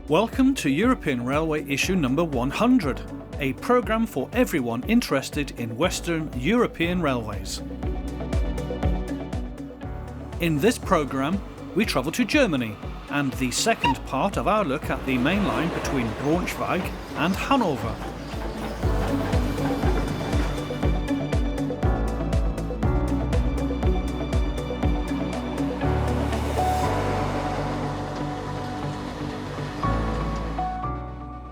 Welcome to European Railway issue number 100, a programme for everyone interested in Western European railways. In this programme, we travel to Germany and the second part of our look at the main line between Braunschweig and Hannover.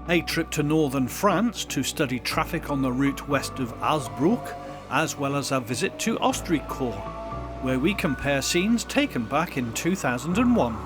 A trip to northern France to study traffic on the route west of Hazebrouck, as well as a visit to Ostricourt, where we compare scenes taken back in 2001.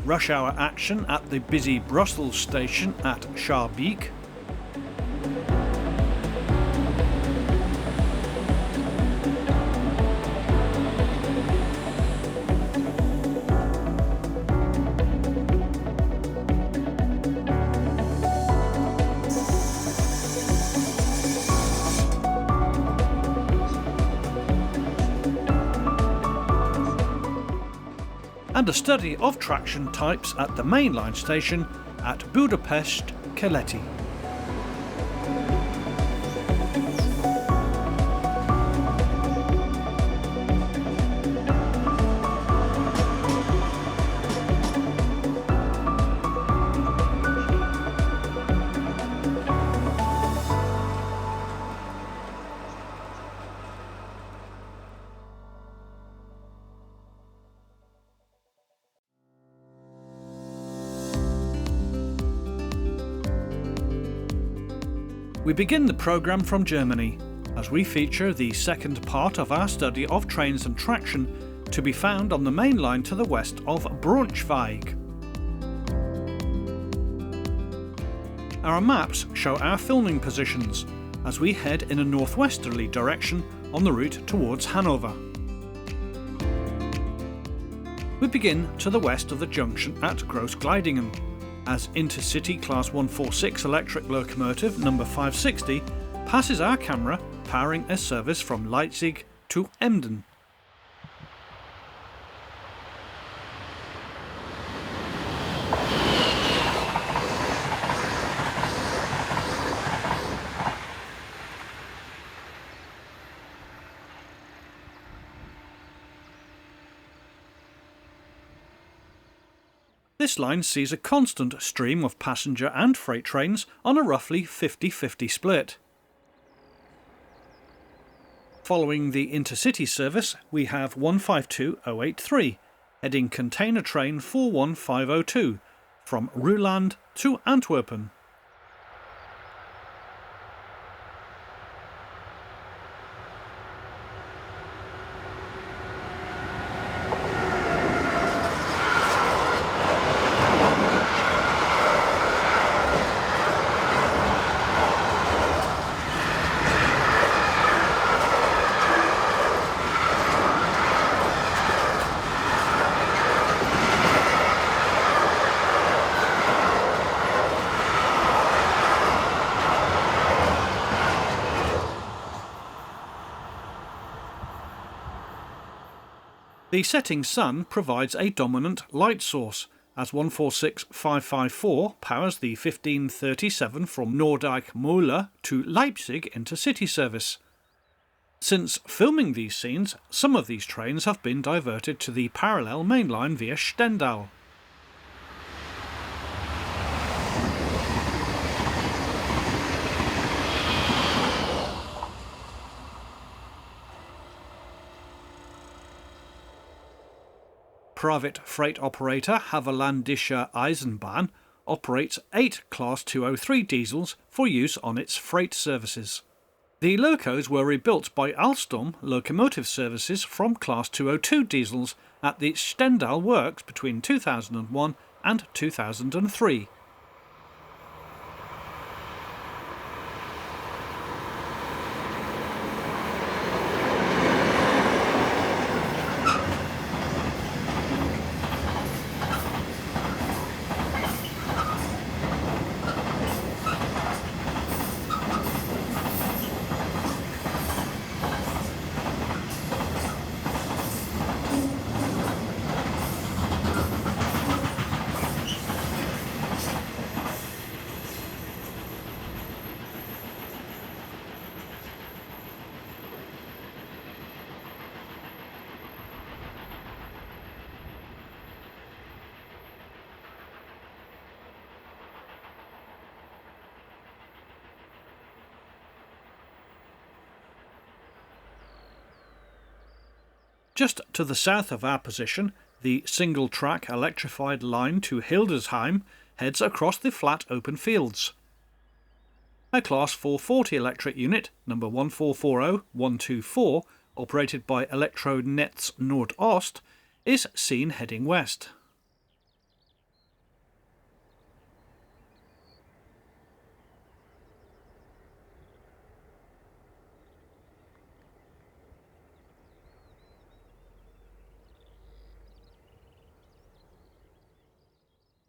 Rush hour action at the busy Brussels station at Hazebrouck. And a study of traction types at the mainline station at Budapest, Calais. We begin the programme from Germany, as we feature the second part of our study of trains and traction to be found on the main line to the west of Braunschweig. Our maps show our filming positions as we head in a northwesterly direction on the route towards Hannover. We begin to the west of the junction at Großglidingen, as Intercity Class 146 electric locomotive number 560 passes our camera powering a service from Leipzig to Emden. This line sees a constant stream of passenger and freight trains on a roughly 50-50 split. Following the intercity service, we have 152083, heading container train 41502 from Ruland to Antwerpen. The setting sun provides a dominant light source, as 146554 powers the 1537 from Nordijk-Mölle to Leipzig intercity service. Since filming these scenes, some of these trains have been diverted to the parallel main line via Stendal. Private freight operator Havelländische Eisenbahn operates 8 Class 203 diesels for use on its freight services. The locos were rebuilt by Alstom Locomotive Services from Class 202 diesels at the Stendal works between 2001 and 2003. Just to the south of our position, the single-track electrified line to Hildesheim heads across the flat open fields. A Class 440 electric unit, number 1440124, operated by Elektronetz Nordost, is seen heading west.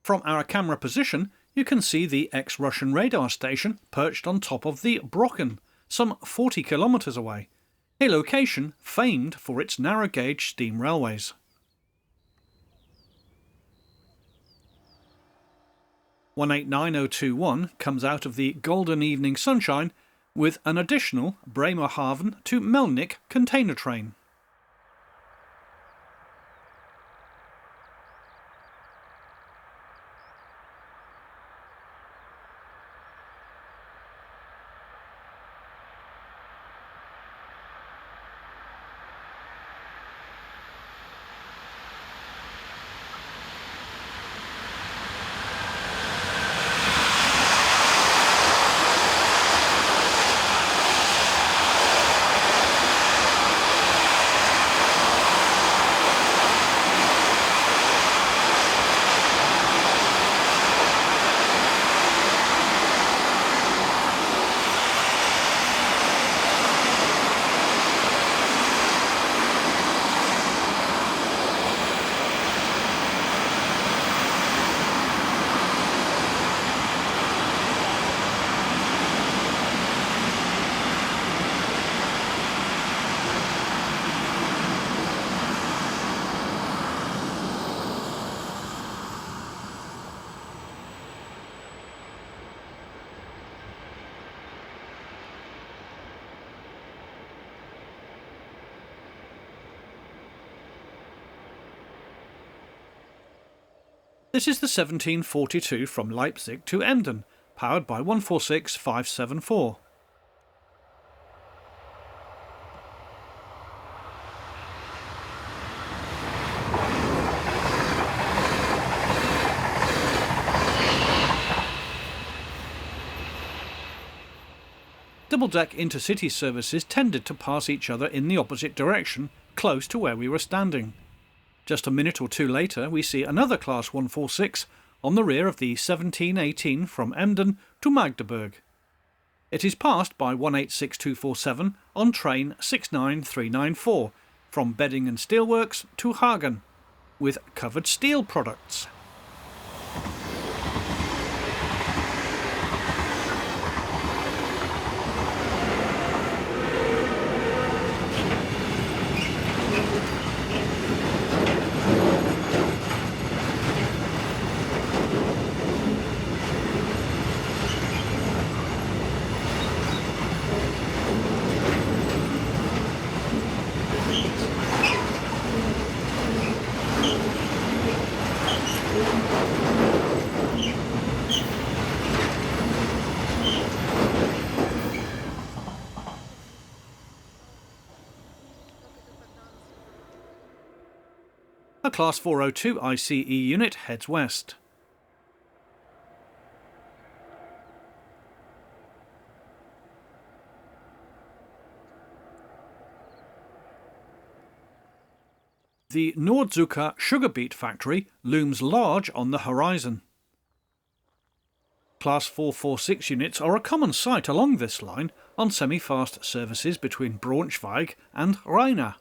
From our camera position, you can see the ex-Russian radar station perched on top of the Brocken, some 40 kilometres away, a location famed for its narrow-gauge steam railways. "189,021 comes out of the golden evening sunshine with an additional Bremerhaven to Melnik container train. This is the 1742 from Leipzig to Emden, powered by 146574. Double-deck intercity services tended to pass each other in the opposite direction, close to where we were standing. Just a minute or two later, we see another Class 146 on the rear of the 1718 from Emden to Magdeburg. It is passed by 186247 on train 69394 from Beddingen Steelworks to Hagen, with covered steel products. A Class 402 ICE unit heads west. The Nordzucker sugar beet factory looms large on the horizon. Class 446 units are a common sight along this line on semi-fast services between Braunschweig and Rheine.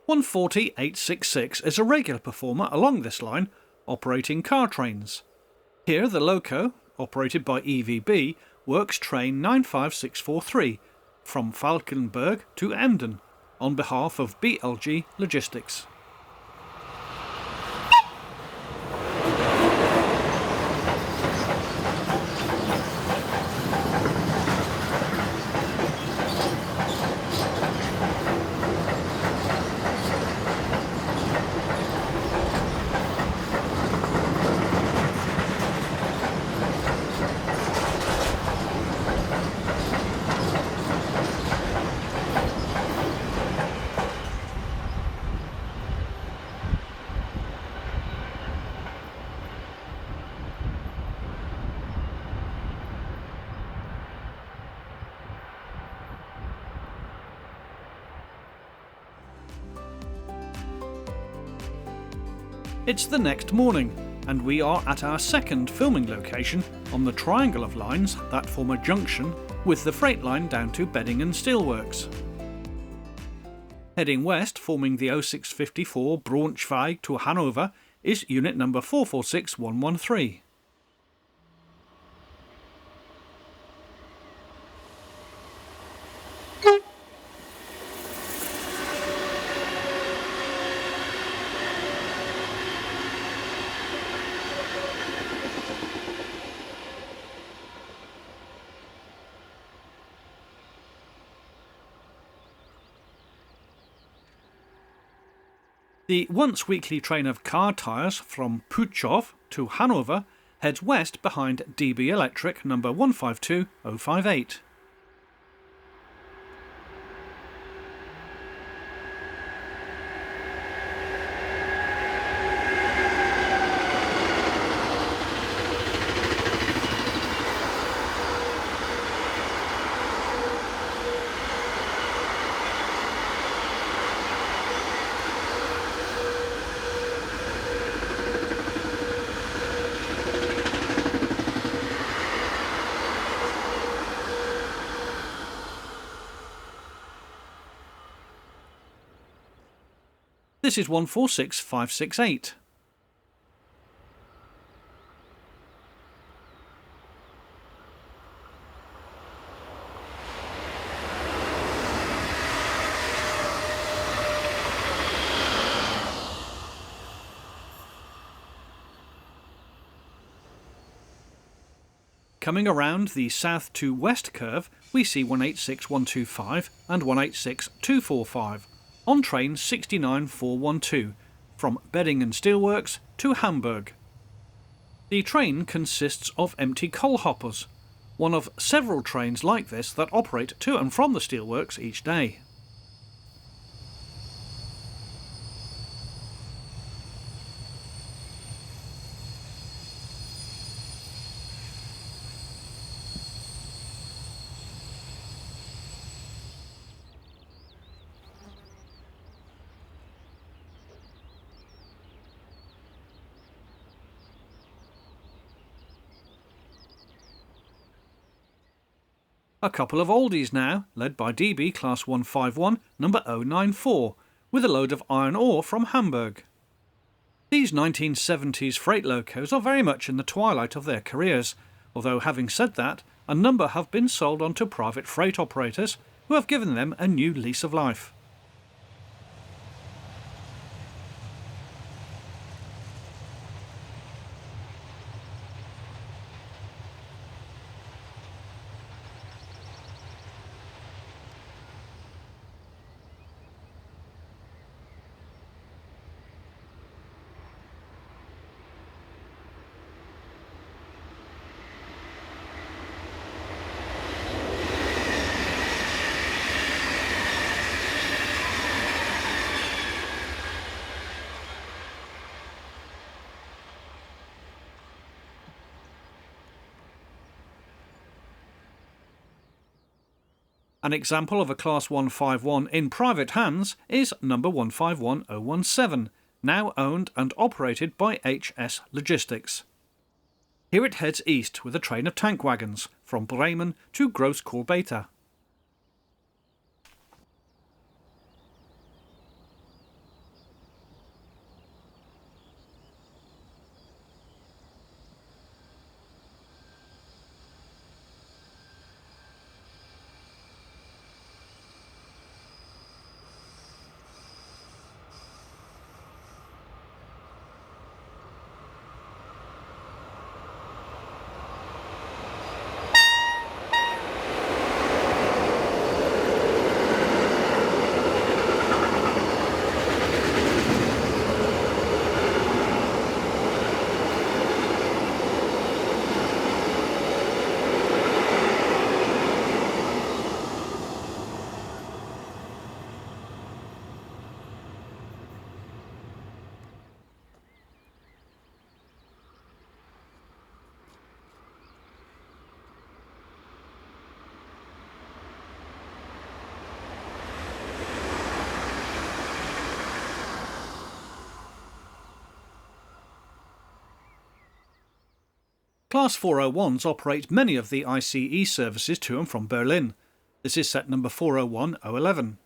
"140-866 is a regular performer along this line, operating car trains. Here the loco, operated by EVB, works train 95643 from Valkenburg to Emden on behalf of BLG Logistics. It's the next morning, and we are at our second filming location on the triangle of lines that form a junction with the freight line down to Beddingen Steelworks. Heading west, forming the 0654 Braunschweig to Hannover, is unit number 446113. The once weekly train of car tyres from Puchow to Hanover heads west behind DB Electric number 152058. This is 146568. Coming around the south to west curve, we see 186125 and 186245. On train 69412 from Beddingen Steelworks to Hamburg. The train consists of empty coal hoppers, one of several trains like this that operate to and from the steelworks each day. A couple of oldies now, led by DB Class 151, number 094, with a load of iron ore from Hamburg. These 1970s freight locos are very much in the twilight of their careers, although having said that, a number have been sold on to private freight operators who have given them a new lease of life. An example of a Class 151 in private hands is number 151017, now owned and operated by HS Logistics. Here it heads east with a train of tank wagons from Bremen to Großkohlbeta. Class 401s operate many of the ICE services to and from Berlin. This is set number 401011.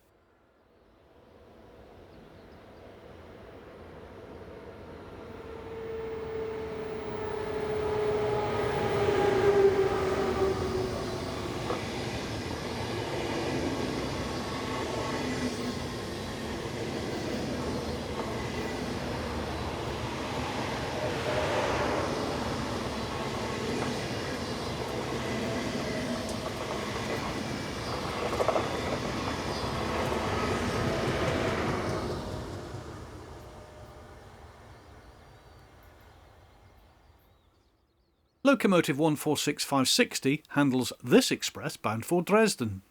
Locomotive 146560 handles this express bound for Dresden.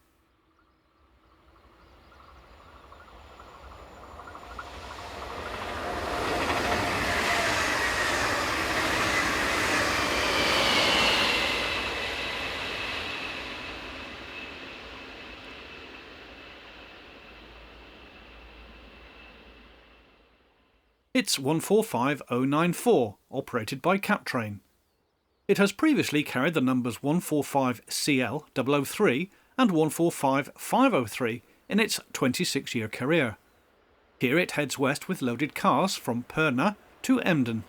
It's 145094, operated by Captrain. It has previously carried the numbers 145CL003 and 145503 in its 26-year career. Here it heads west with loaded cars from Pirna to Emden.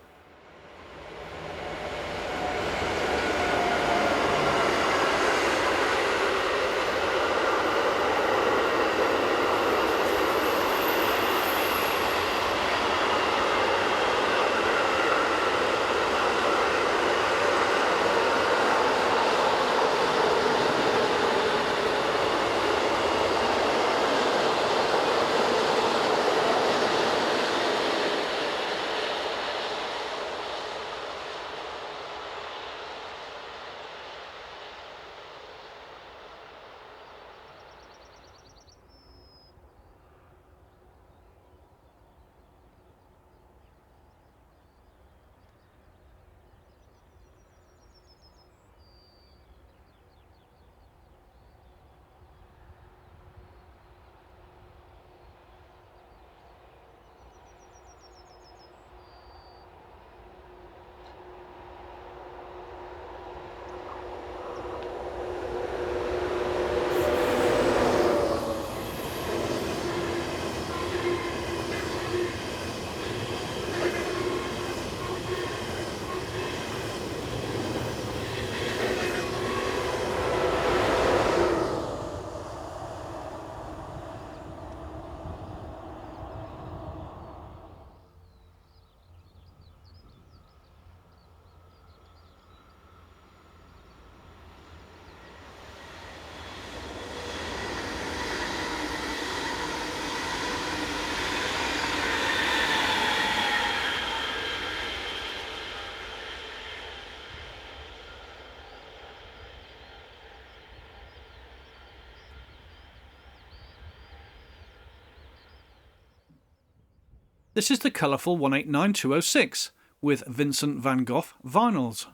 This is the colourful 189206 with Vincent van Gogh vinyls.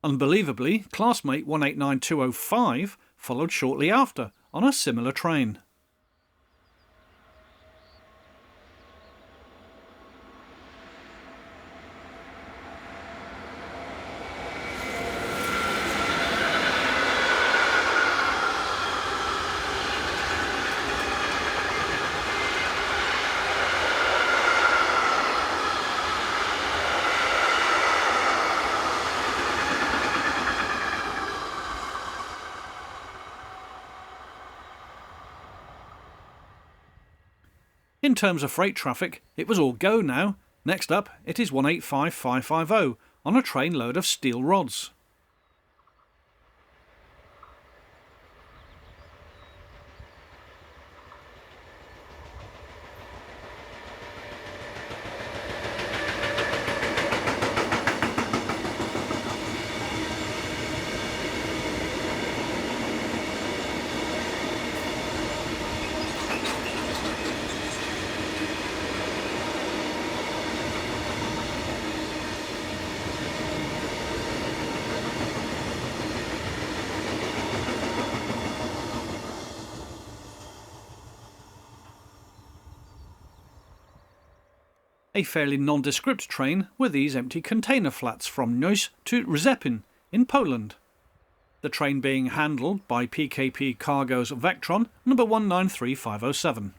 Unbelievably, classmate 189205 followed shortly after on a similar train. In terms of freight traffic, it was all go now. Next up, it is 185550 on a train load of steel rods. A fairly nondescript train were these empty container flats from Neuss to Rzepin in Poland. The train being handled by PKP Cargo's Vectron number 193507.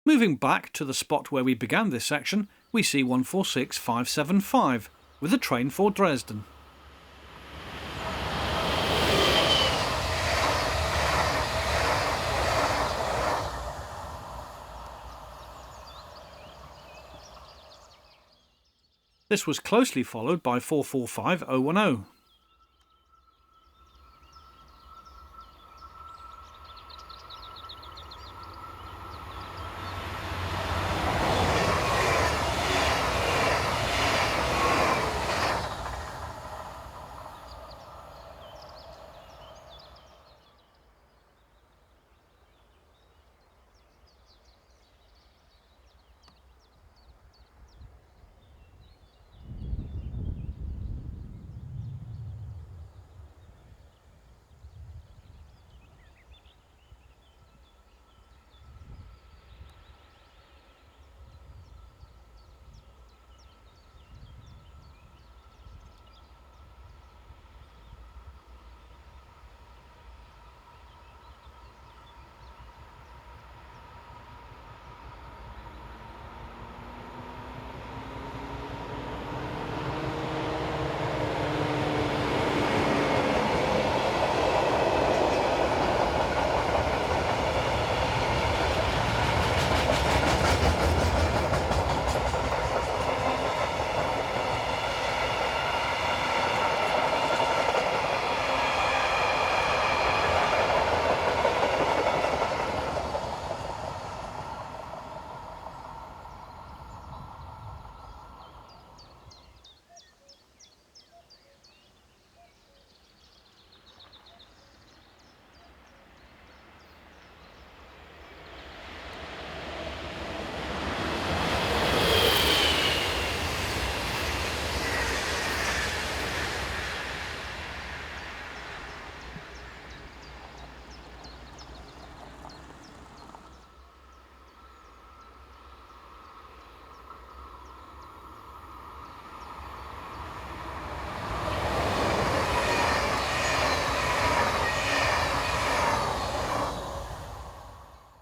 Moving back to the spot where we began this section, we see 146575 with a train for Dresden. This was closely followed by 445010.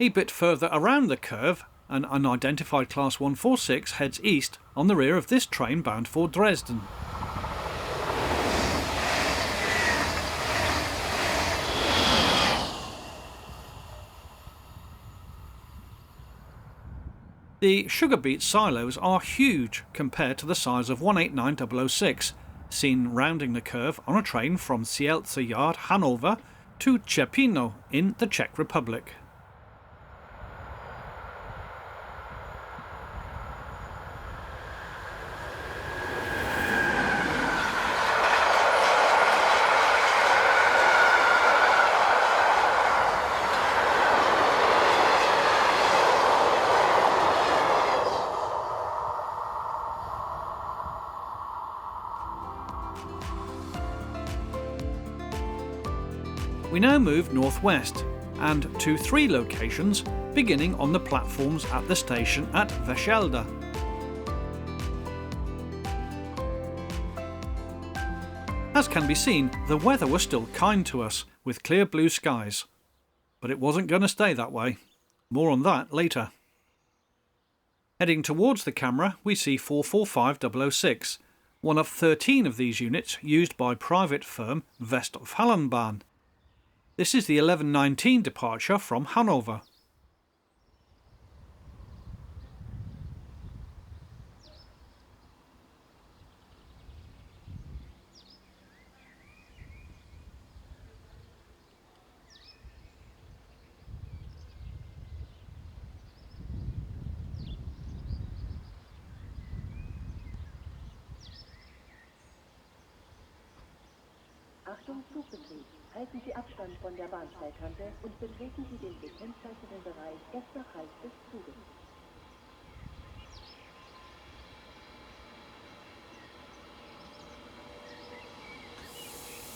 A bit further around the curve, an unidentified Class 146 heads east on the rear of this train bound for Dresden. The sugar beet silos are huge compared to the size of 189006, seen rounding the curve on a train from Sielce Yard, Hannover, to Chepino in the Czech Republic. We now move northwest and to 3 locations, beginning on the platforms at the station at Veschelde. As can be seen, the weather was still kind to us, with clear blue skies. But it wasn't going to stay that way. More on that later. Heading towards the camera, we see 445006, one of 13 of these units used by private firm Westfalen-Bahn. This is the 1119 departure from Achtung, Zugbetrieb. Halten Sie Abstand von der Bahnsteigkante und betreten Sie den gekennzeichneten Bereich erst nach Halt des Zuges.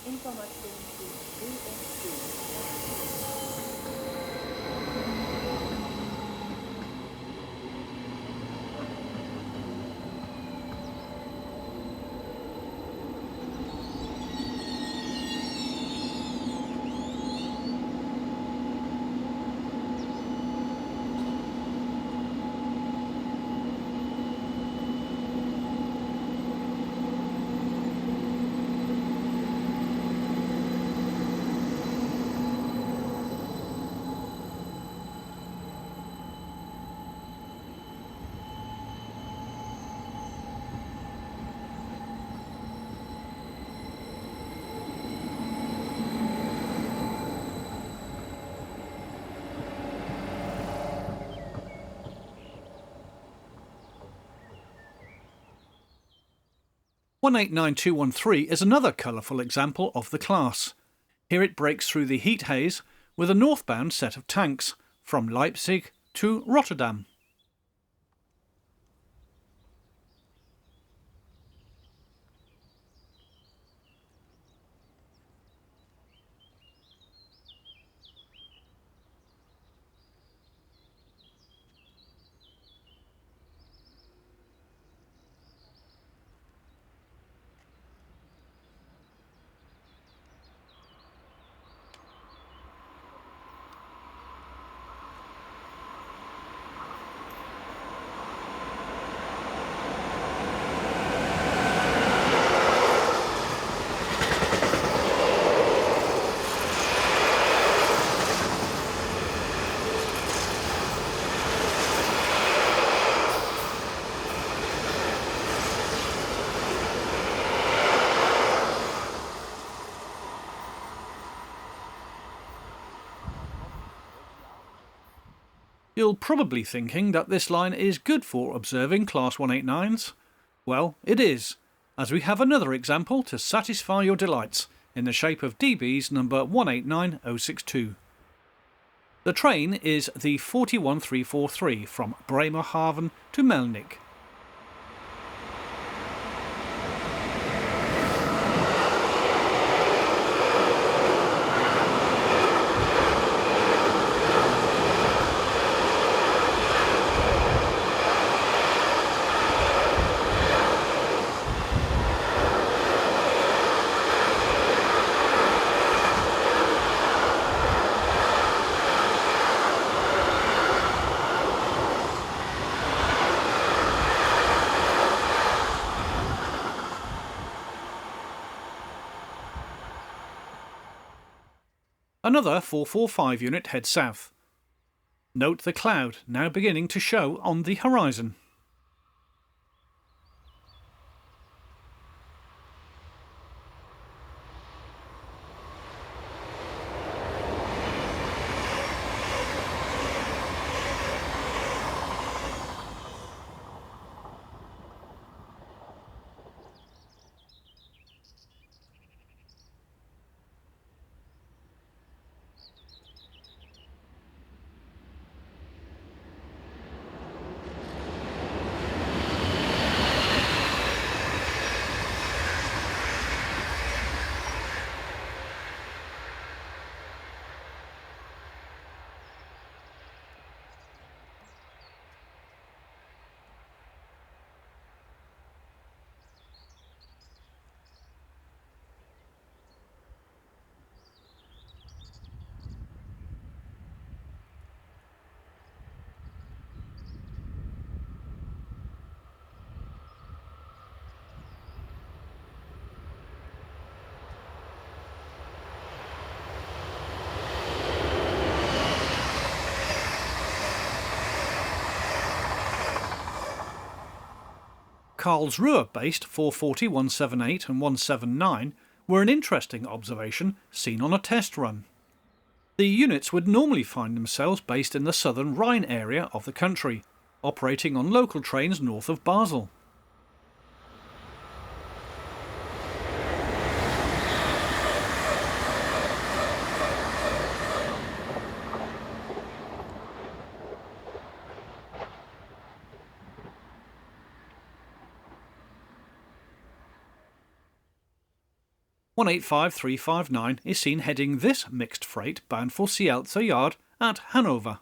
Information zu BSC. "189213" is another colourful example of the class. Here it breaks through the heat haze with a northbound set of tanks from Leipzig to Rotterdam. You're probably thinking that this line is good for observing Class 189s. Well, it is, as we have another example to satisfy your delights in the shape of DB's number 189062. The train is the 41343 from Bremerhaven to Melnik. Another 445 unit heads south. Note the cloud now beginning to show on the horizon. Karlsruhe-based 440, 178 and 179 were an interesting observation seen on a test run. The units would normally find themselves based in the southern Rhine area of the country, operating on local trains north of Basel. 185359 is seen heading this mixed freight bound for Sielzer Yard at Hannover.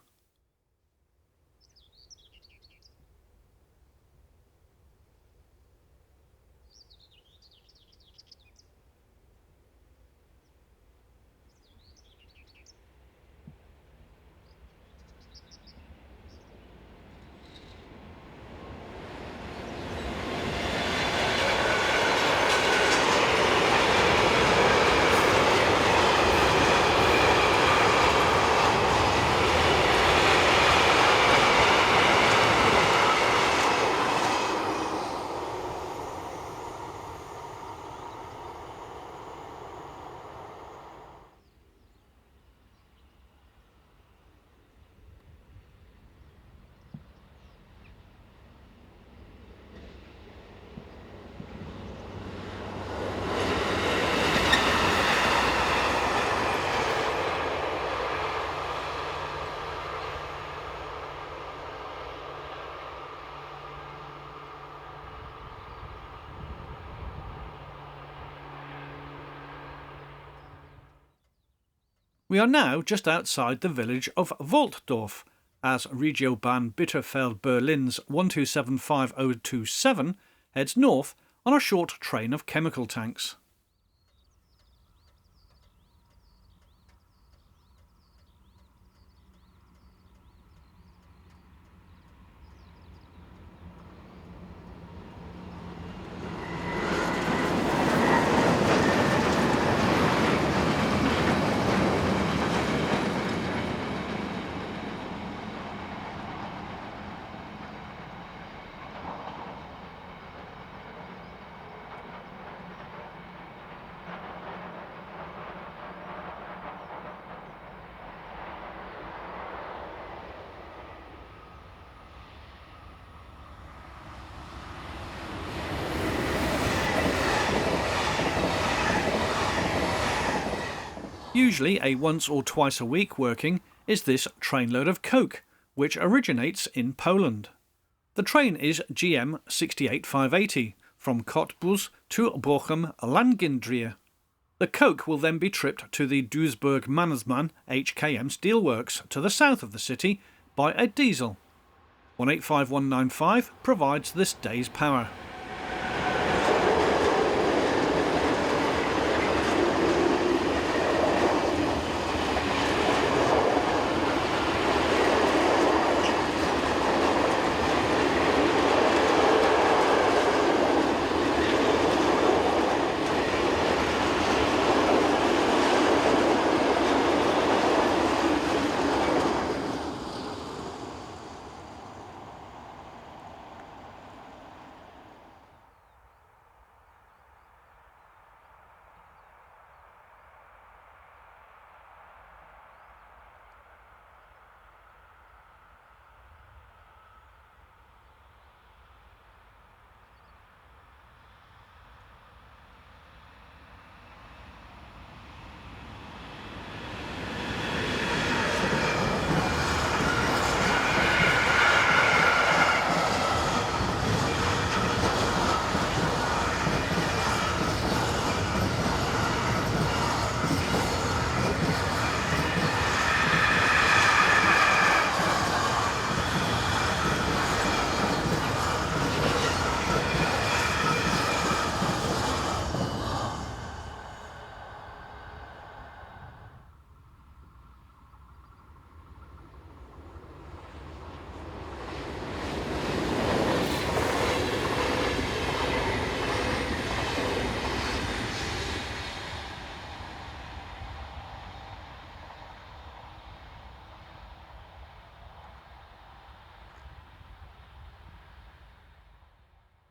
We are now just outside the village of Woltdorf, as Regiobahn Bitterfeld-Berlin's 1275-027 heads north on a short train of chemical tanks. Usually a once or twice a week working is this trainload of coke, which originates in Poland. The train is GM 68580 from Cottbus to Bochum-Langendrehe. The coke will then be tripped to the Duisburg-Mannesmann HKM steelworks to the south of the city by a diesel. 185195 provides this day's power.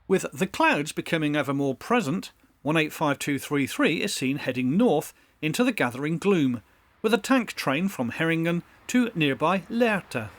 With the clouds becoming ever more present, 185233 is seen heading north into the gathering gloom, with a tank train from Herringen to nearby Lehrte.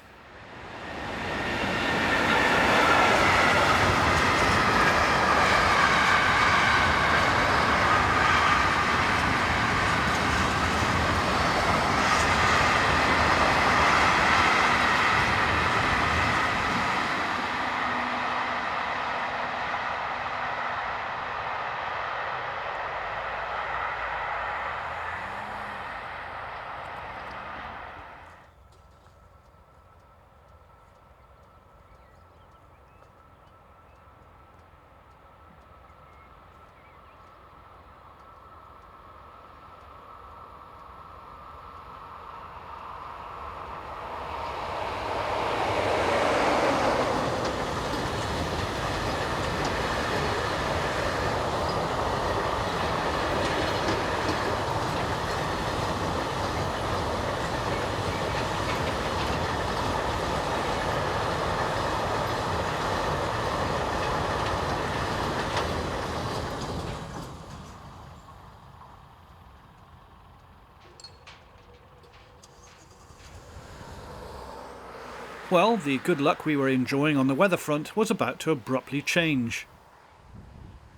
Well, the good luck we were enjoying on the weather front was about to abruptly change.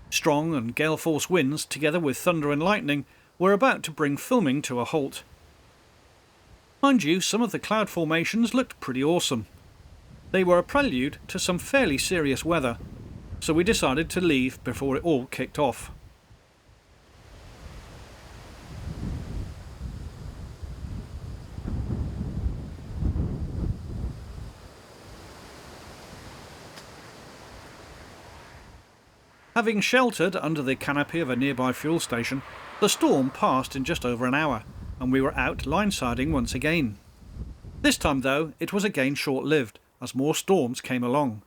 Strong and gale-force winds, together with thunder and lightning, were about to bring filming to a halt. Mind you, some of the cloud formations looked pretty awesome. They were a prelude to some fairly serious weather, so we decided to leave before it all kicked off. Having sheltered under the canopy of a nearby fuel station, the storm passed in just over an hour, and we were out line-siding once again. This time, though, it was again short-lived, as more storms came along,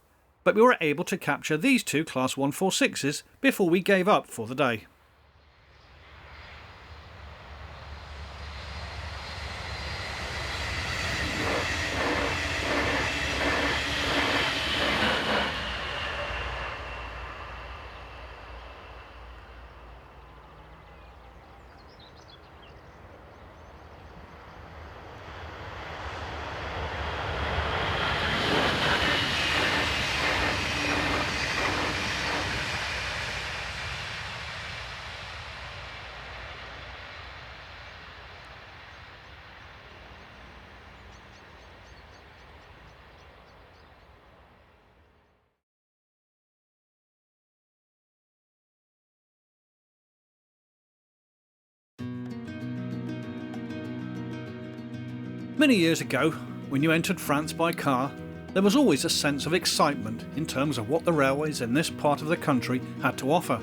but we were able to capture these two Class 146s before we gave up for the day. Many years ago, when you entered France by car, there was always a sense of excitement in terms of what the railways in this part of the country had to offer.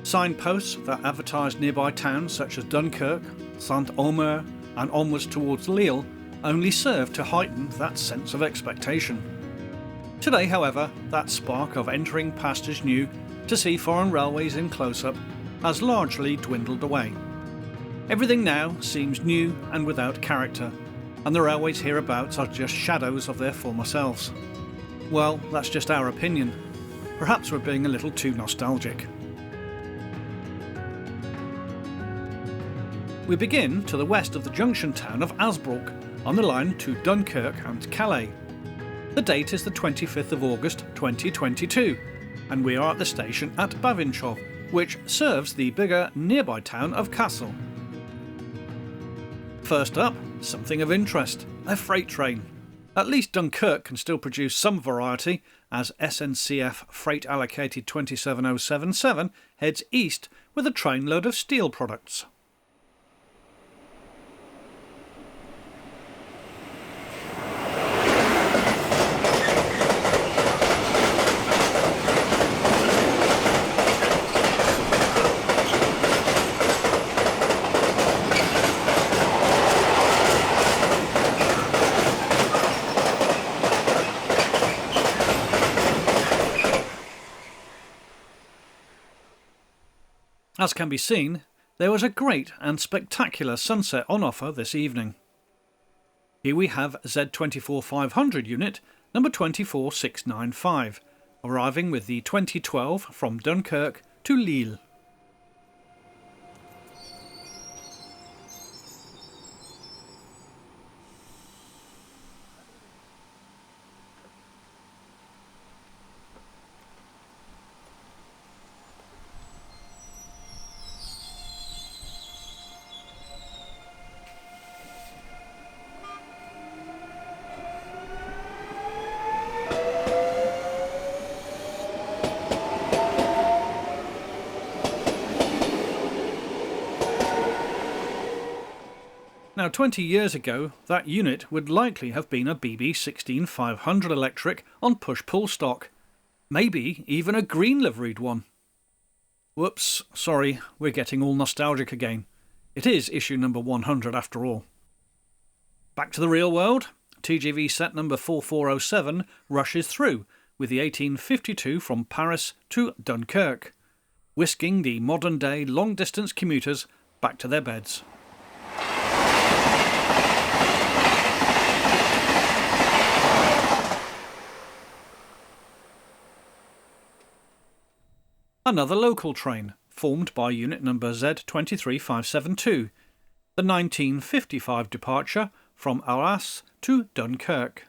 Signposts that advertised nearby towns such as Dunkerque, Saint-Omer and onwards towards Lille only served to heighten that sense of expectation. Today, however, that spark of entering pastures new to see foreign railways in close-up has largely dwindled away. Everything now seems new and without character, and the railways hereabouts are just shadows of their former selves. Well, that's just our opinion. Perhaps we're being a little too nostalgic. We begin to the west of the junction town of Hazebrouck, on the line to Dunkerque and Calais. The date is the 25th of August 2022, and we are at the station at Bavinchov, which serves the bigger nearby town of Kassel. First up, something of interest, a freight train. At least Dunkirk can still produce some variety, as SNCF Freight Allocated 27077 heads east with a trainload of steel products. As can be seen, there was a great and spectacular sunset on offer this evening. Here we have Z24500 unit number 24695, arriving with the 2012 from Dunkerque to Lille. Now 20 years ago, that unit would likely have been a BB 16500 electric on push-pull stock. Maybe even a green liveried one. Whoops, sorry, we're getting all nostalgic again. It is issue number 100 after all. Back to the real world, TGV set number 4407 rushes through with the 1852 from Paris to Dunkirk, whisking the modern-day long-distance commuters back to their beds. Another local train, formed by unit number Z23572, the 1955 departure from Arras to Dunkirk.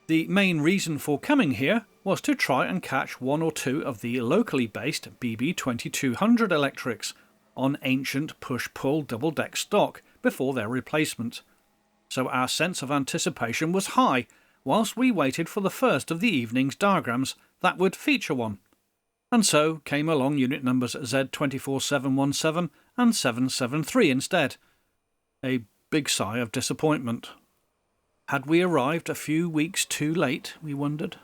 The main reason for coming here was to try and catch one or two of the locally based BB 2200 electrics on ancient push-pull double-deck stock before their replacement. So our sense of anticipation was high whilst we waited for the first of the evening's diagrams that would feature one. And so came along unit numbers Z24717 and 773 instead. A big sigh of disappointment. Had we arrived a few weeks too late, we wondered?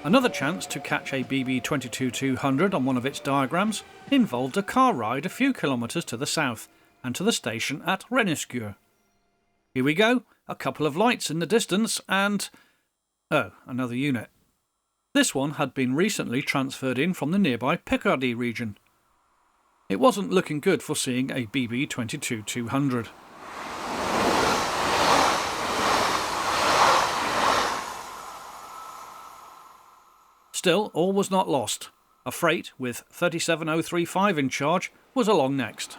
Another chance to catch a BB 22200 on one of its diagrams involved a car ride a few kilometres to the south and to the station at Renneskuur. Here we go, a couple of lights in the distance and... oh, another unit. This one had been recently transferred in from the nearby Picardy region. It wasn't looking good for seeing a BB 22200. Still, all was not lost. A freight with 37035 in charge was along next.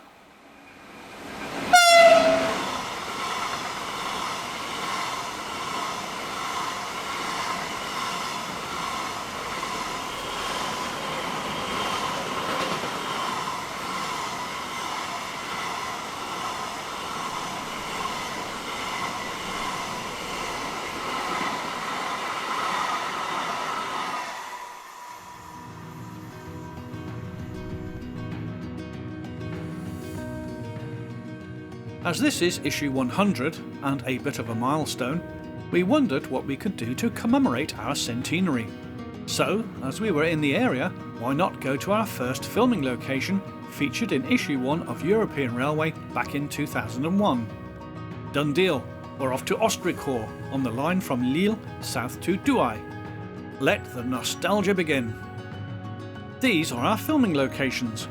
As this is issue 100 and a bit of a milestone, we wondered what we could do to commemorate our centenary. So, as we were in the area, why not go to our first filming location featured in issue 1 of European Railway back in 2001. Done deal, we're off to Ostricourt on the line from Lille south to Douai. Let the nostalgia begin. These are our filming locations.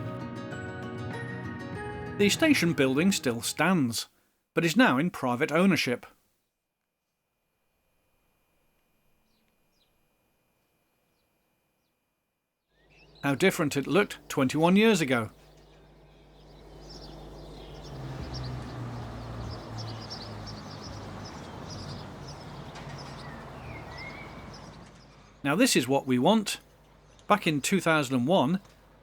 The station building still stands, but is now in private ownership. How different it looked 21 years ago. Now this is what we want. Back in 2001,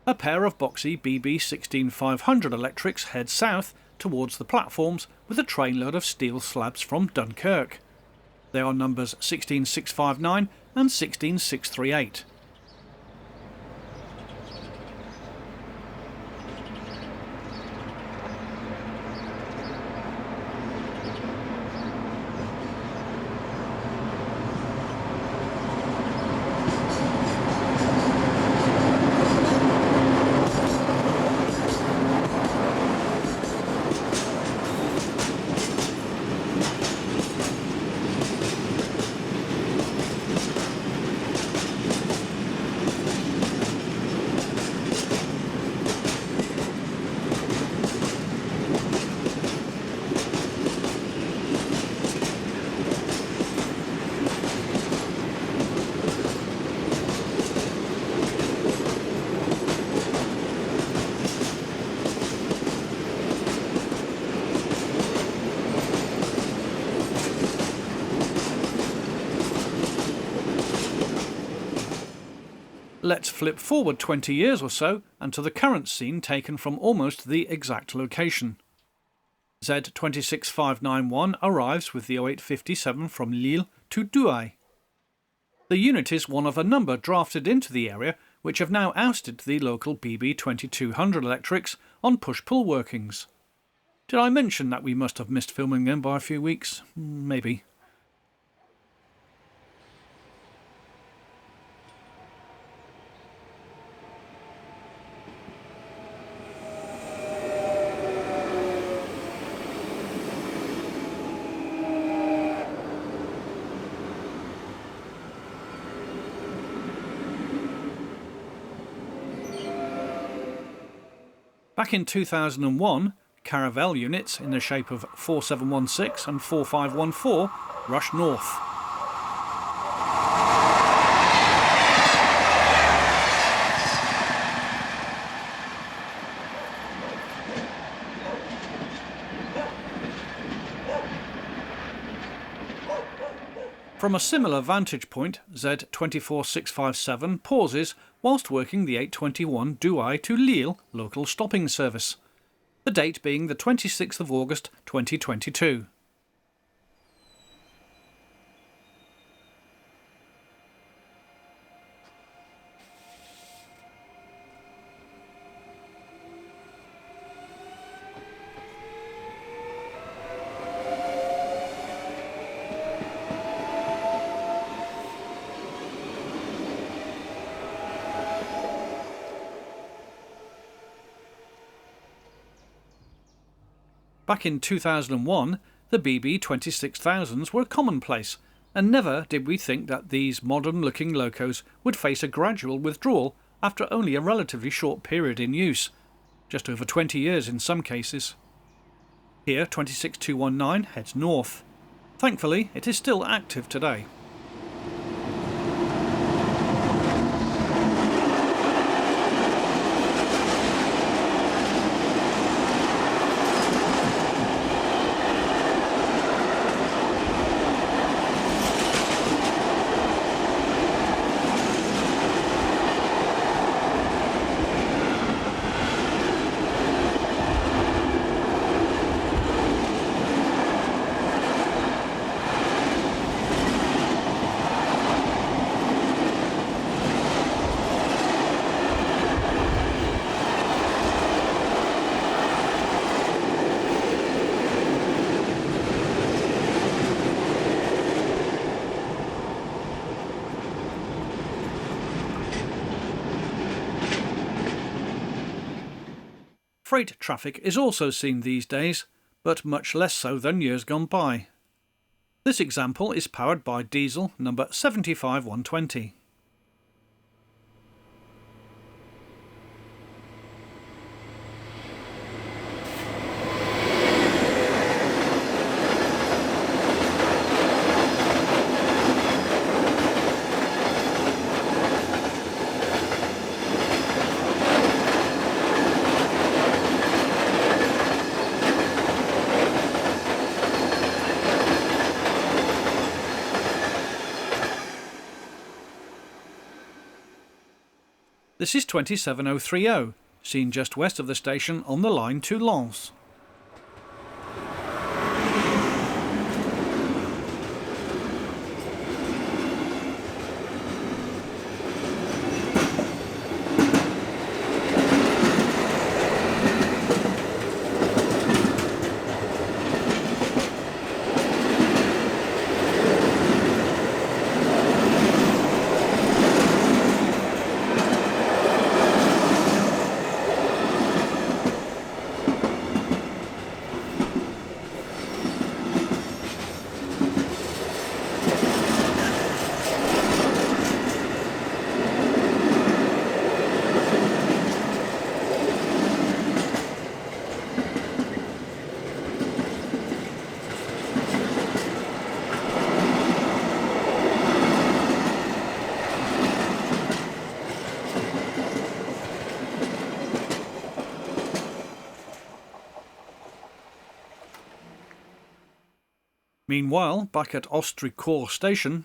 a pair of boxy BB 16500 electrics head south towards the platforms with a trainload of steel slabs from Dunkerque. They are numbers 16659 and 16638. Let's flip forward 20 years or so and to the current scene taken from almost the exact location. Z26591 arrives with the 0857 from Lille to Douai. The unit is one of a number drafted into the area which have now ousted the local BB 2200 electrics on push-pull workings. Did I mention that we must have missed filming them by a few weeks? Maybe. Back in 2001, Caravelle units in the shape of 4716 and 4514 rushed north. From a similar vantage point, Z24657 pauses whilst working the 821 Douai to Lille local stopping service, the date being the 26th of August 2022. Back in 2001, the BB 26000s were commonplace, and never did we think that these modern-looking locos would face a gradual withdrawal after only a relatively short period in use, just over 20 years in some cases. Here 26219 heads north. Thankfully, it is still active today. Freight traffic is also seen these days, but much less so than years gone by. This example is powered by diesel number 75120. This is 27030, seen just west of the station on the line to Lens. Meanwhile, back at Ostricourt station,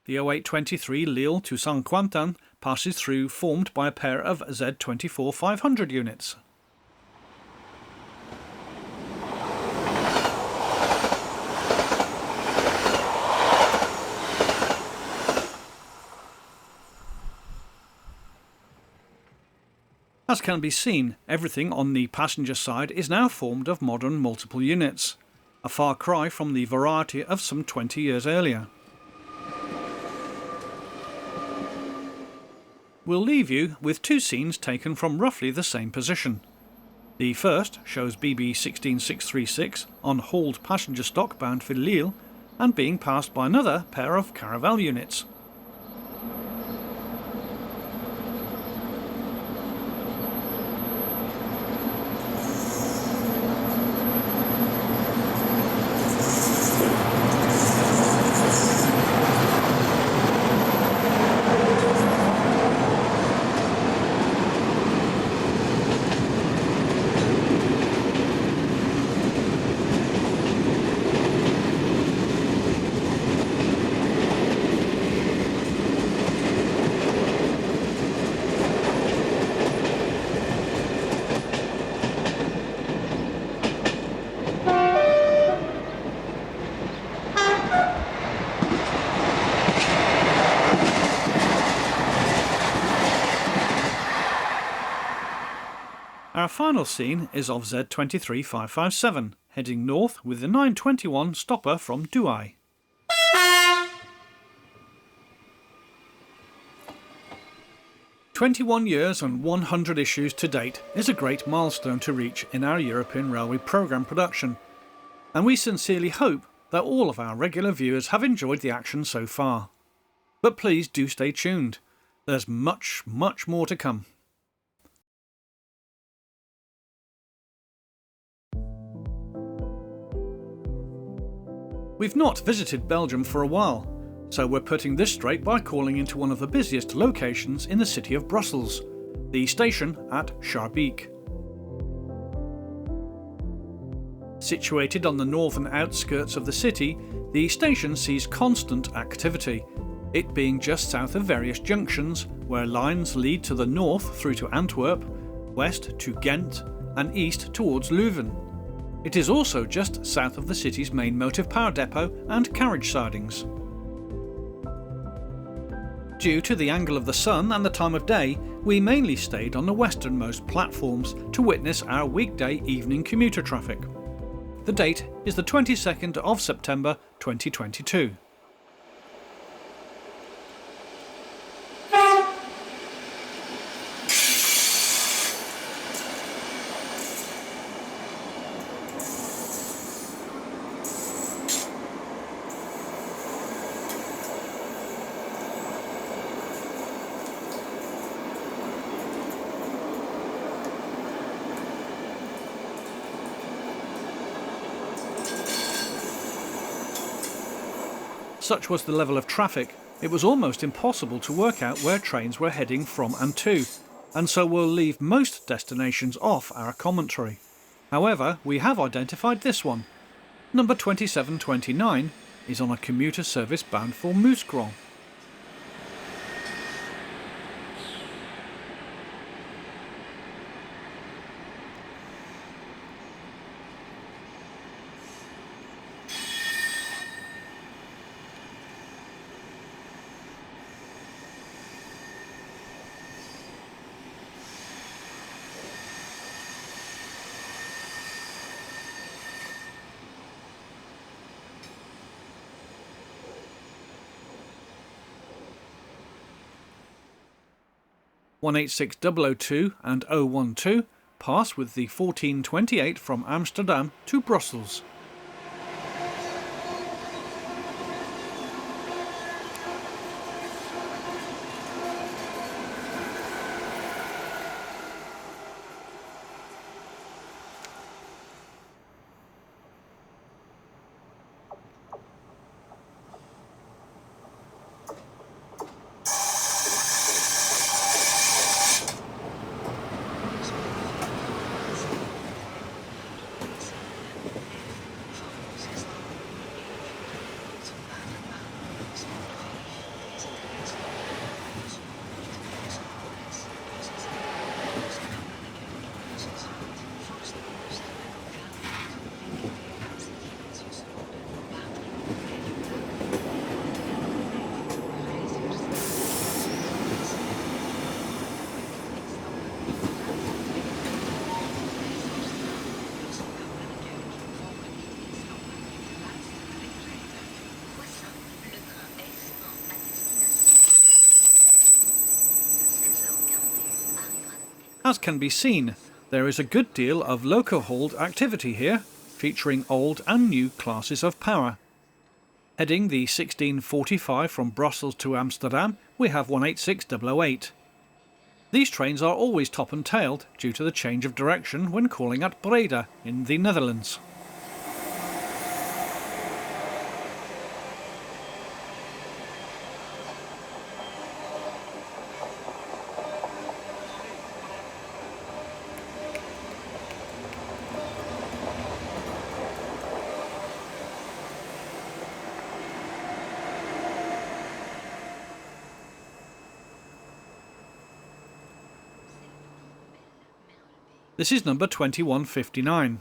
the 0823 Lille to Saint-Quentin passes through, formed by a pair of Z24500 units. As can be seen, everything on the passenger side is now formed of modern multiple units, a far cry from the variety of some 20 years earlier. We'll leave you with two scenes taken from roughly the same position. The first shows BB 16636 on hauled passenger stock bound for Lille and being passed by another pair of Caravelle units. Our final scene is of Z23557, heading north with the 921 stopper from Douai. "21 years and 100 issues to date is a great milestone to reach in our European Railway programme production, and we sincerely hope that all of our regular viewers have enjoyed the action so far. But please do stay tuned. There's much more to come. We've not visited Belgium for a while, so we're putting this straight by calling into one of the busiest locations in the city of Brussels, the station at Hazebrouck. Situated on the northern outskirts of the city, the station sees constant activity, it being just south of various junctions where lines lead to the north through to Antwerp, west to Ghent and east towards Leuven. It is also just south of the city's main motive power depot and carriage sidings. Due to the angle of the sun and the time of day, we mainly stayed on the westernmost platforms to witness our weekday evening commuter traffic. The date is the 22nd of September 2022. Such was the level of traffic, it was almost impossible to work out where trains were heading from and to, and so we'll leave most destinations off our commentary. However, we have identified this one. Number 2729 is on a commuter service bound for Mouscron. (186.002 and 012) pass with the 1428 from Amsterdam to Brussels. As can be seen, there is a good deal of loco-hauled activity here, featuring old and new classes of power. Heading the 1645 from Brussels to Amsterdam, we have 186.008. These trains are always top and tailed due to the change of direction when calling at Breda in the Netherlands. This is number 2159.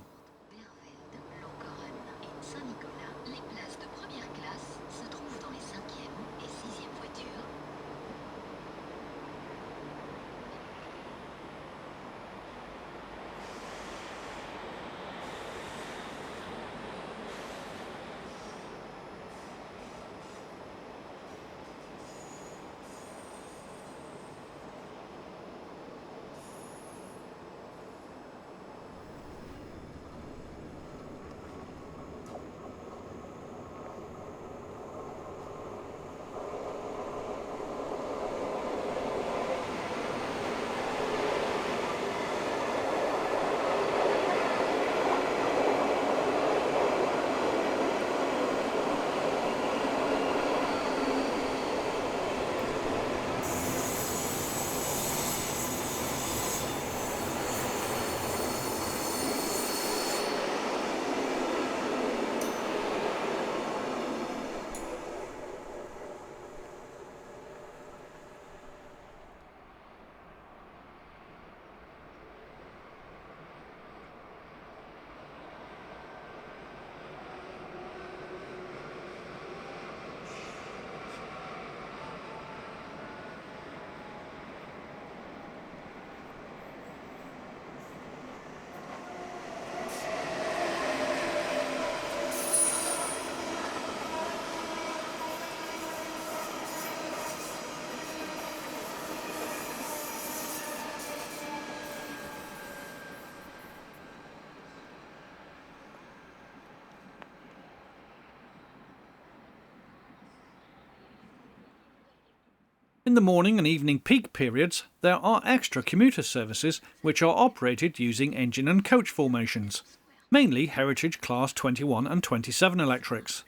In the morning and evening peak periods, there are extra commuter services which are operated using engine and coach formations, mainly Heritage Class 21 and 27 electrics.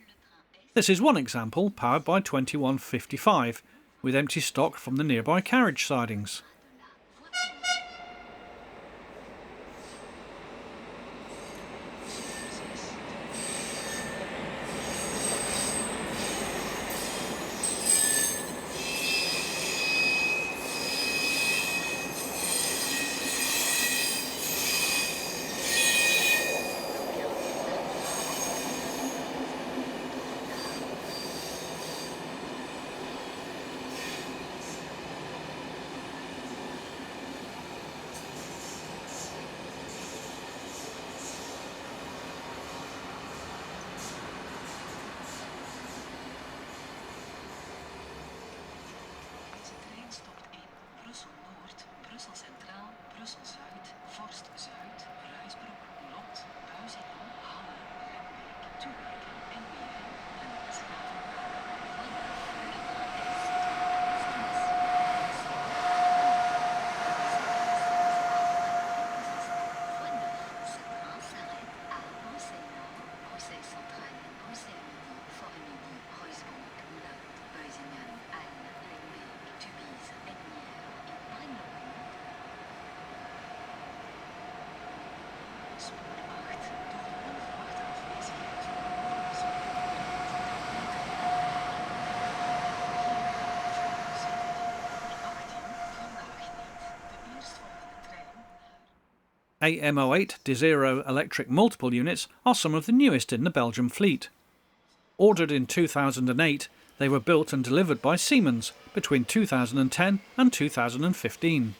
This is one example powered by 2155, with empty stock from the nearby carriage sidings. AM08 Desiro electric multiple units are some of the newest in the Belgian fleet. Ordered in 2008, they were built and delivered by Siemens between 2010 and 2015.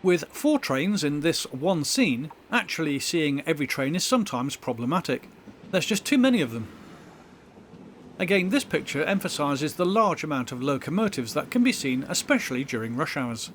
With 4 trains in this one scene, actually seeing every train is sometimes problematic. There's just too many of them. Again, this picture emphasises the large amount of locomotives that can be seen, especially during rush hours.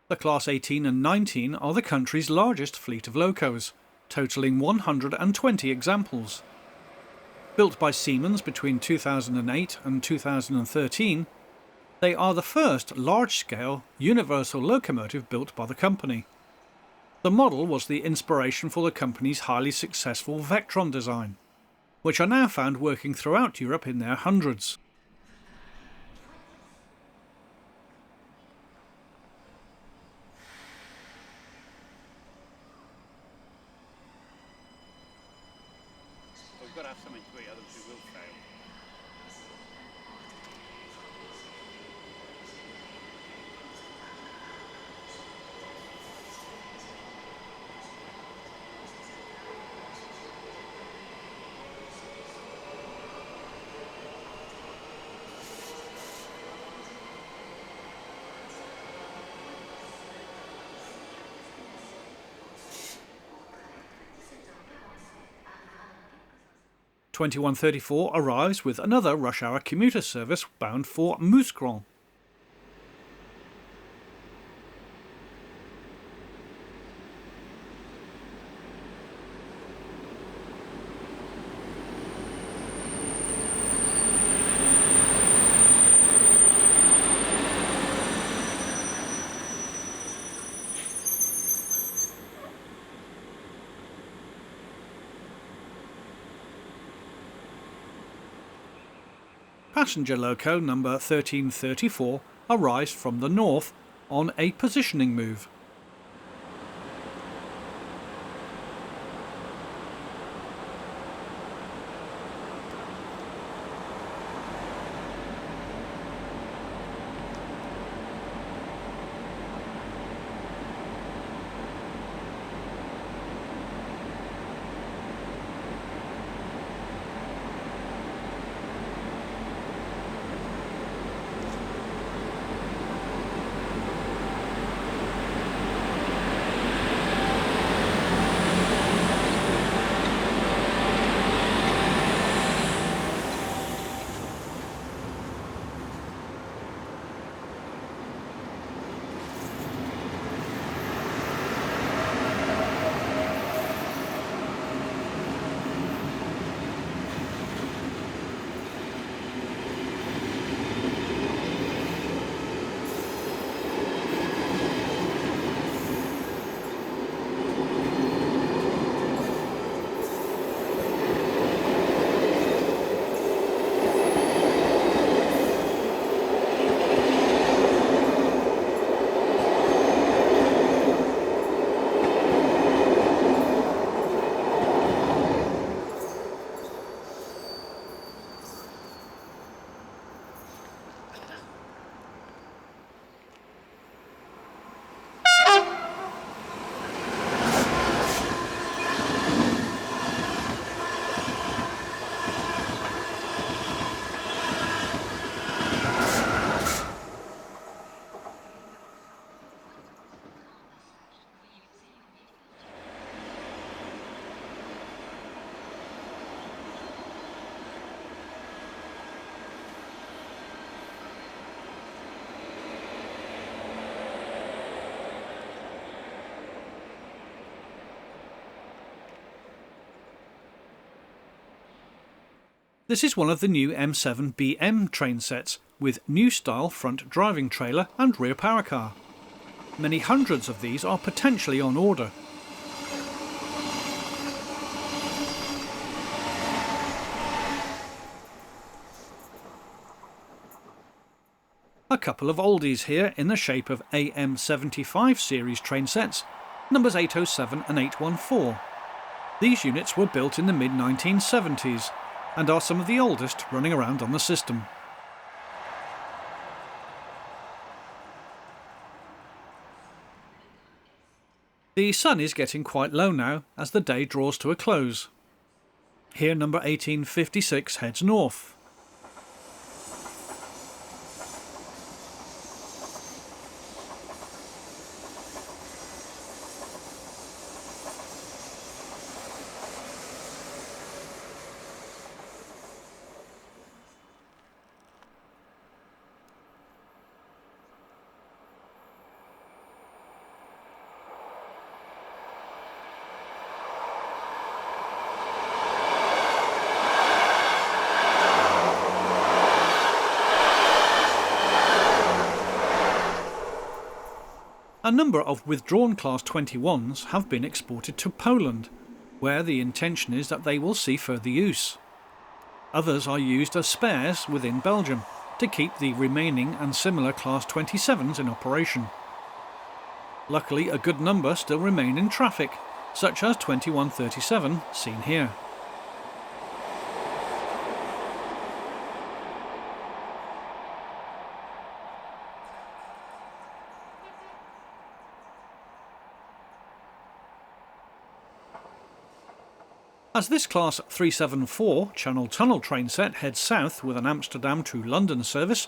The Class 18 and 19 are the country's largest fleet of locos, totalling 120 examples. Built by Siemens between 2008 and 2013, they are the first large-scale universal locomotive built by the company. The model was the inspiration for the company's highly successful Vectron design, which are now found working throughout Europe in their hundreds. We've got to have something to eat, otherwise we will fail. "2134 arrives with another rush-hour commuter service bound for Mouscron. Passenger loco number 1334 arrives from the north on a positioning move. This is one of the new M7BM train sets, with new style front driving trailer and rear power car. Many hundreds of these are potentially on order. A couple of oldies here in the shape of AM75 series train sets, numbers 807 and 814. These units were built in the mid-1970s and are some of the oldest running around on the system. The sun is getting quite low now as the day draws to a close. Here number 1856 heads north. A number of withdrawn Class 21s have been exported to Poland, where the intention is that they will see further use. Others are used as spares within Belgium to keep the remaining and similar Class 27s in operation. Luckily, a good number still remain in traffic, such as 2137 seen here. As this Class 374 Channel Tunnel train set heads south with an Amsterdam to London service,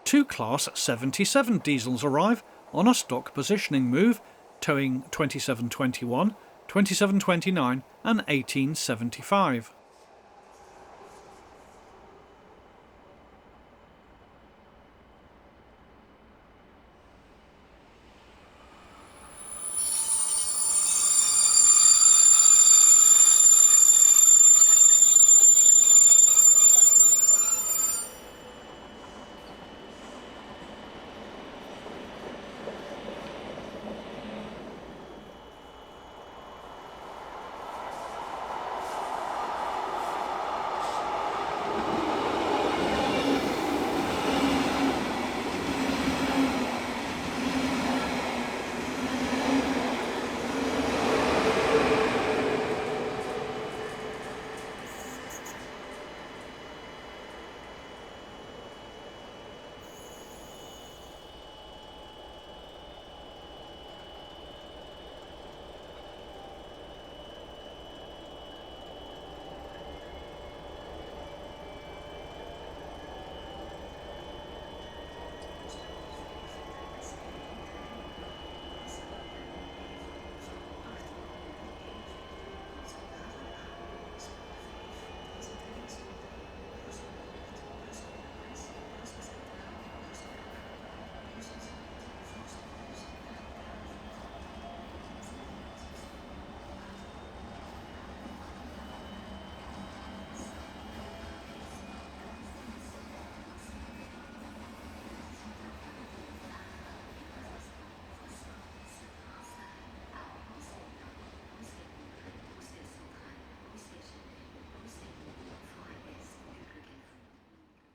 two Class 77 diesels arrive on a stock positioning move, towing 2721, 2729 and 1875.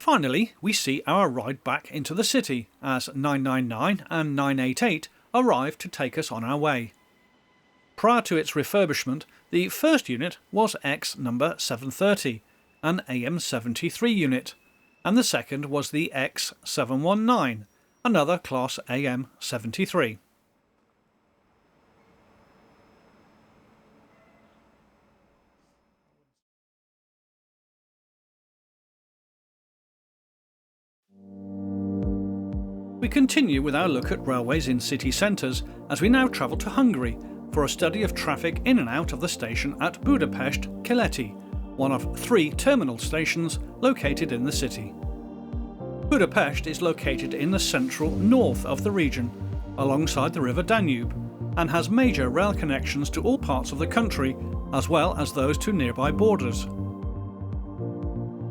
Finally, we see our ride back into the city as 999 and 988 arrive to take us on our way. Prior to its refurbishment, the first unit was X number 730, an AM73 unit, and the second was the X719, another Class AM73. We continue with our look at railways in city centres as we now travel to Hungary for a study of traffic in and out of the station at Budapest Keleti, one of 3 terminal stations located in the city. Budapest is located in the central north of the region, alongside the river Danube, and has major rail connections to all parts of the country, as well as those to nearby borders.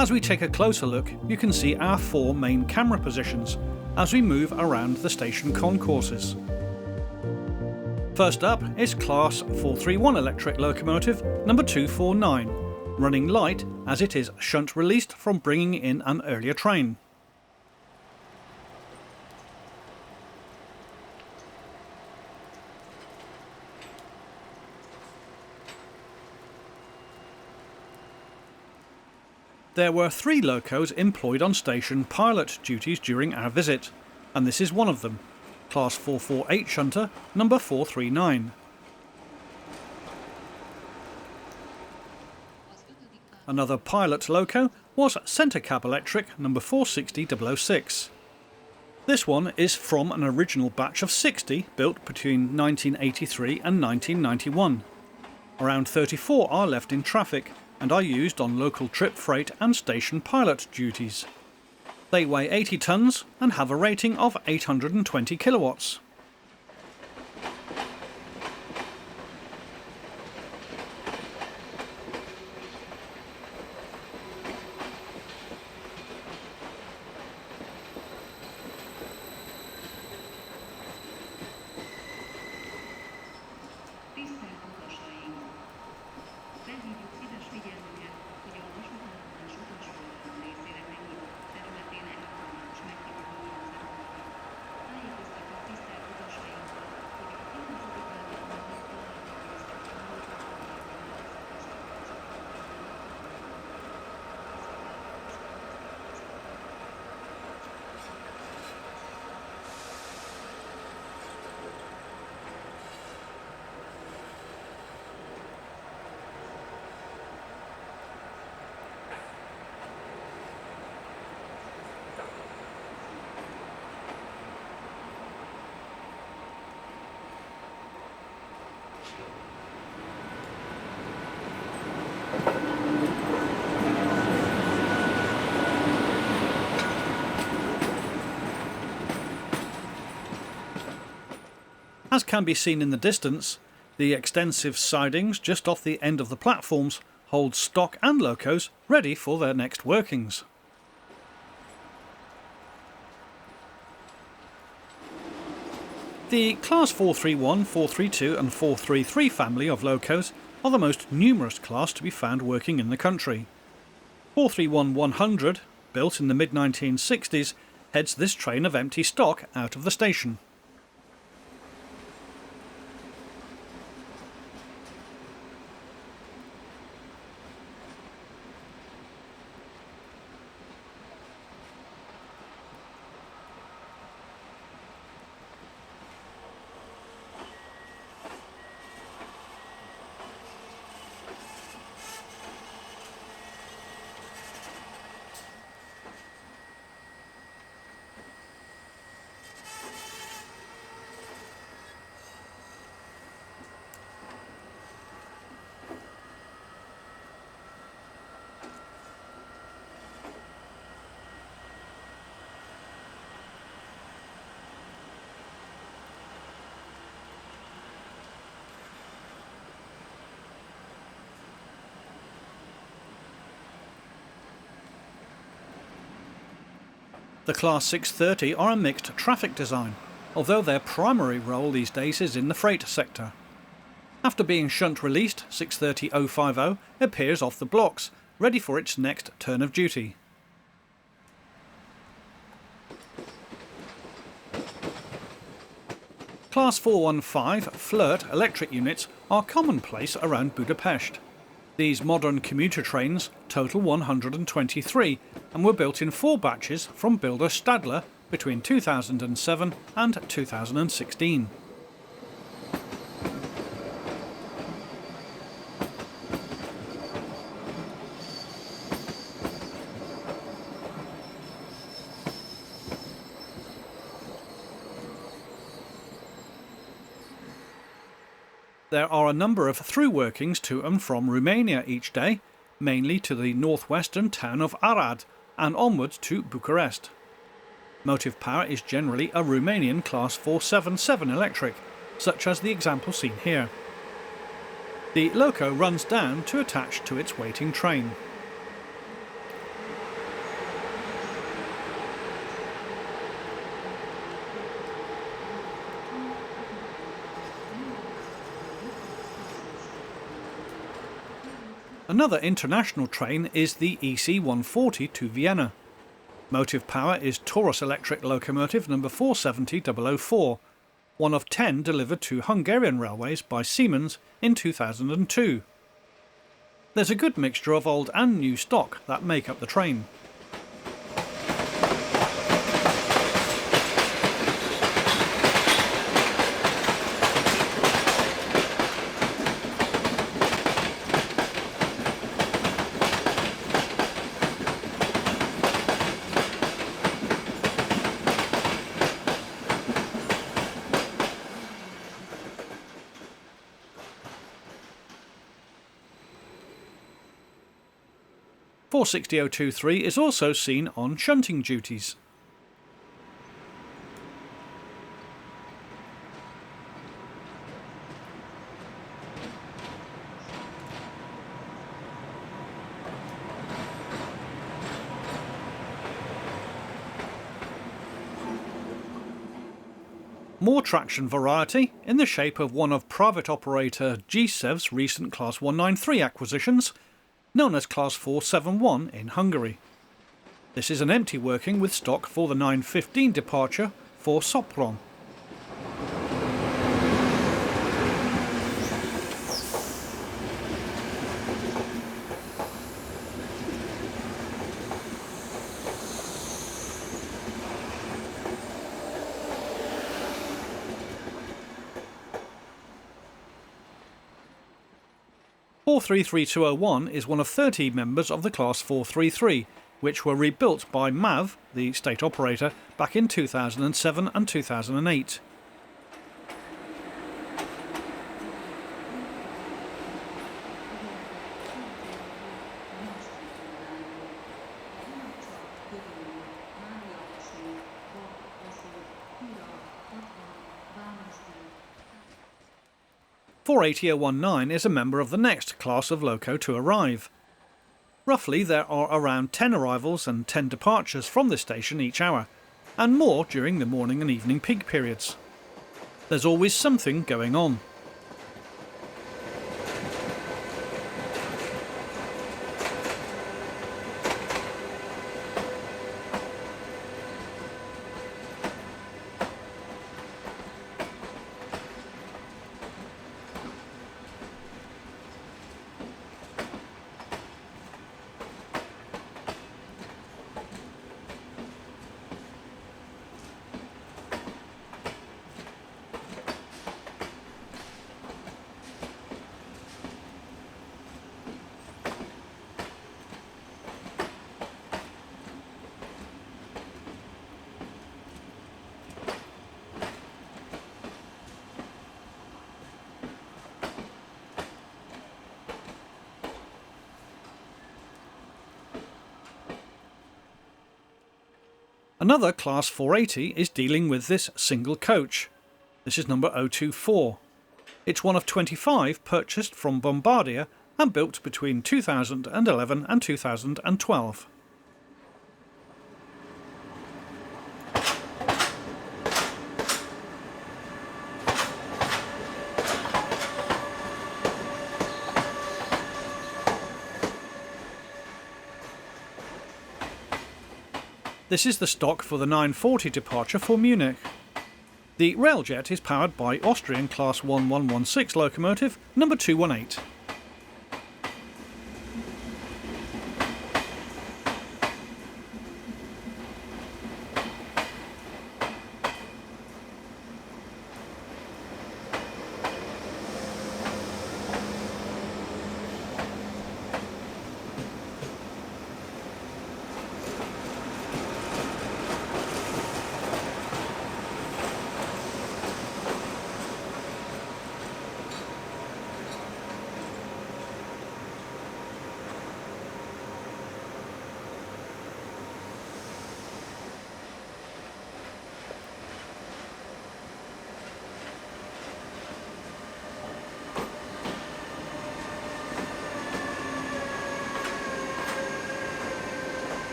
As we take a closer look, you can see our 4 main camera positions as we move around the station concourses. First up is Class 431 electric locomotive number 249, running light as it is shunt released from bringing in an earlier train. There were 3 locos employed on station pilot duties during our visit, and this is one of them, Class 448 shunter number 439. Another pilot loco was centre cab electric number 460-006. This one is from an original batch of 60 built between 1983 and 1991. Around 34 are left in traffic and are used on local trip freight and station pilot duties. They weigh 80 tonnes and have a rating of 820 kilowatts. As can be seen in the distance, the extensive sidings just off the end of the platforms hold stock and locos ready for their next workings. The Class 431, 432 and 433 family of locos are the most numerous class to be found working in the country. 431-100, built in the mid-1960s, heads this train of empty stock out of the station. The Class 630 are a mixed traffic design, although their primary role these days is in the freight sector. After being shunt released, 630-050 appears off the blocks, ready for its next turn of duty. Class 415 Flirt electric units are commonplace around Budapest. These modern commuter trains total 123 and were built in 4 batches from builder Stadler between 2007 and 2016. There are a number of through workings to and from Romania each day, mainly to the northwestern town of Arad and onwards to Bucharest. Motive power is generally a Romanian Class 477 electric, such as the example seen here. The loco runs down to attach to its waiting train. Another international train is the EC 140 to Vienna. Motive power is Taurus electric locomotive number 470004, one of 10 delivered to Hungarian railways by Siemens in 2002. There's a good mixture of old and new stock that make up the train. Four 460-023 is also seen on shunting duties. More traction variety in the shape of one of private operator GSEV's recent Class 193 acquisitions, known as Class 471 in Hungary. This is an empty working with stock for the 9:15 departure for Sopron. Class 433-201 is one of 30 members of the Class 433, which were rebuilt by MAV, the state operator, back in 2007 and 2008. 48019 is a member of the next class of loco to arrive. Roughly there are around 10 arrivals and 10 departures from this station each hour, and more during the morning and evening peak periods. There's always something going on. Another Class 480 is dealing with this single coach. This is number 024. It's one of 25 purchased from Bombardier and built between 2011 and 2012. This is the stock for the 940 departure for Munich. The railjet is powered by Austrian Class 1116 locomotive number 218.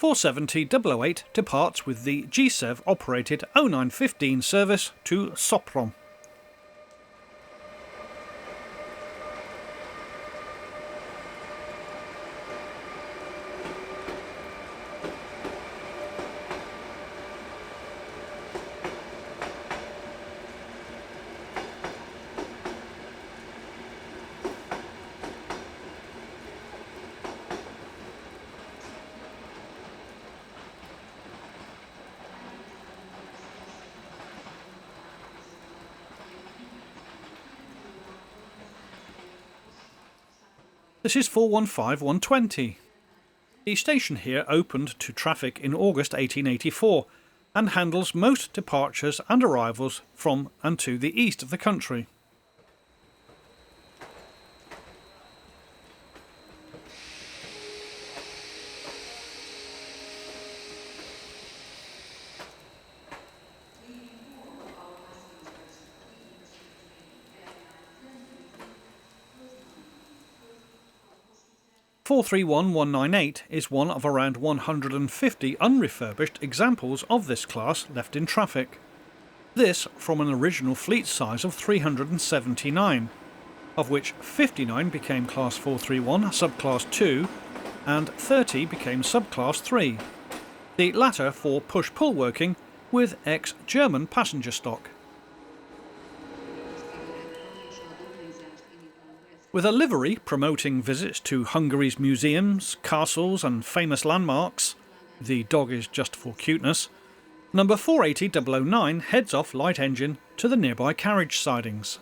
.470-008 departs with the GSEV operated 0915 service to Sopron. This is 415-120. The station here opened to traffic in August 1884 and handles most departures and arrivals from and to the east of the country. 431198 is one of around 150 unrefurbished examples of this class left in traffic. This from an original fleet size of 379, of which 59 became Class 431 Subclass 2 and 30 became Subclass 3, the latter for push-pull working with ex-German passenger stock. With a livery promoting visits to Hungary's museums, castles and famous landmarks, the dog is just for cuteness, number 480009 heads off light engine to the nearby carriage sidings.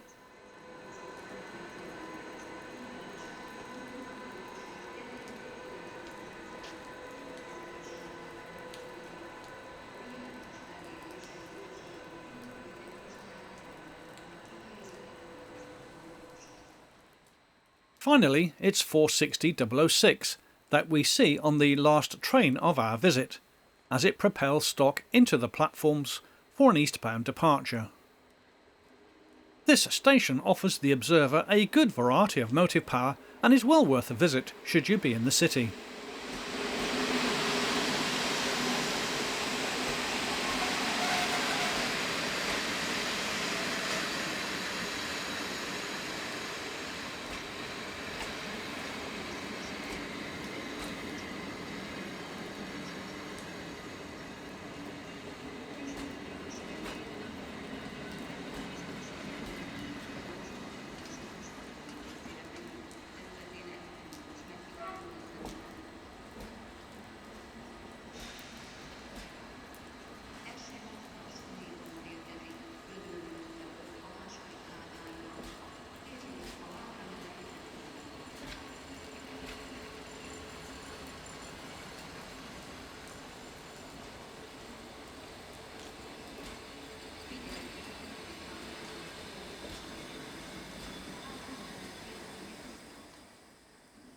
Finally, it's 460006 that we see on the last train of our visit, as it propels stock into the platforms for an eastbound departure. This station offers the observer a good variety of motive power and is well worth a visit should you be in the city.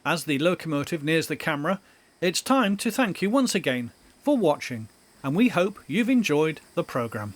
As the locomotive nears the camera, it's time to thank you once again for watching, and we hope you've enjoyed the programme.